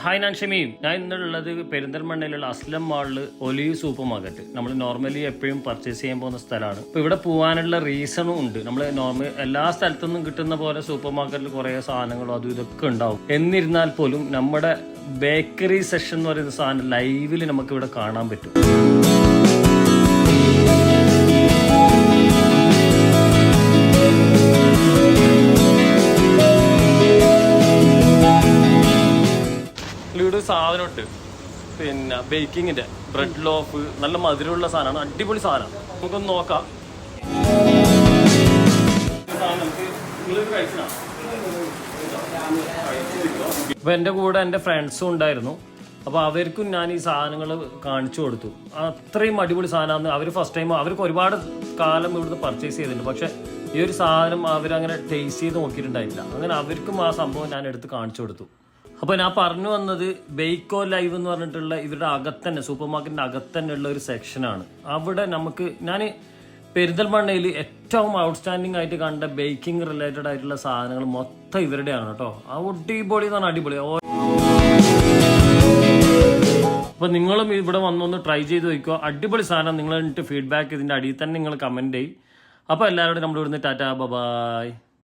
Hi ഞാൻ ഷമീം. ഞാൻ ഇന്നുള്ളത് പെരിന്തൽമണ്ണയിലുള്ള അസ്ലം മാളിൽ ഒലിവ് സൂപ്പർ മാർക്കറ്റ്. നമ്മൾ നോർമലി എപ്പോഴും പർച്ചേസ് ചെയ്യാൻ പോകുന്ന സ്ഥലമാണ്. ഇപ്പോൾ ഇവിടെ പോകാനുള്ള റീസണും ഉണ്ട്. നമ്മൾ നോർമൽ എല്ലാ സ്ഥലത്തുനിന്നും കിട്ടുന്ന പോലെ സൂപ്പർ മാർക്കറ്റിൽ കുറേ സാധനങ്ങളും അതും ഇതൊക്കെ ഉണ്ടാവും. എന്നിരുന്നാൽ പോലും നമ്മുടെ ബേക്കറി സെഷൻ എന്ന് പറയുന്ന സാധനം ലൈവിൽ നമുക്ക് ഇവിടെ കാണാൻ പറ്റും. സാധനമുണ്ട് പിന്നെ ബേക്കിങ്ങിന്റെ ബ്രെഡ് ലോഫ്, നല്ല മധുരമുള്ള സാധനമാണ്, അടിപൊളി സാധനം. നമുക്കൊന്ന് നോക്കാം. അപ്പൊ എൻ്റെ കൂടെ എൻ്റെ ഫ്രണ്ട്സും ഉണ്ടായിരുന്നു. അപ്പോൾ അവർക്കും ഞാൻ ഈ സാധനങ്ങൾ കാണിച്ചു കൊടുത്തു. അത്രയും അടിപൊളി സാധനമാണ്. അവർ ഫസ്റ്റ് ടൈം, അവർക്ക് ഒരുപാട് കാലം ഇവിടുന്ന് പർച്ചേസ് ചെയ്തിട്ടുണ്ട്, പക്ഷെ ഈ ഒരു സാധനം അവരങ്ങനെ ടേസ്റ്റ് ചെയ്ത് നോക്കിയിട്ടുണ്ടായില്ല. അങ്ങനെ അവർക്കും ആ സംഭവം ഞാൻ എടുത്ത് കാണിച്ചു കൊടുത്തു. അപ്പോൾ ഞാൻ പറഞ്ഞു വന്നത് ബേക്കോ ലൈവ് എന്ന് പറഞ്ഞിട്ടുള്ള ഇവരുടെ അകത്തന്നെ, സൂപ്പർ മാർക്കറ്റിൻ്റെ അകത്തന്നെ ഉള്ള ഒരു സെക്ഷനാണ്. അവിടെ നമുക്ക് ഞാൻ പെരിന്തൽമണ്ണയിൽ ഏറ്റവും ഔട്ട്സ്റ്റാൻഡിംഗ് ആയിട്ട് കണ്ട ബേക്കിംഗ് റിലേറ്റഡ് ആയിട്ടുള്ള സാധനങ്ങൾ മൊത്തം ഇവരുടെയാണ് കേട്ടോ. അടിപൊളി എന്ന് പറഞ്ഞാൽ അടിപൊളി. അപ്പോൾ നിങ്ങളും ഇവിടെ വന്നൊന്ന് ട്രൈ ചെയ്ത് നോക്കുക. അടിപൊളി സാധനം. നിങ്ങൾ ഫീഡ്ബാക്ക് ഇതിൻ്റെ അടിയിൽ തന്നെ നിങ്ങൾ കമൻറ്റ് ചെയ്യും. അപ്പോൾ എല്ലാവരോടും നമ്മളിവിടുന്ന് ടാറ്റാ ബൈ.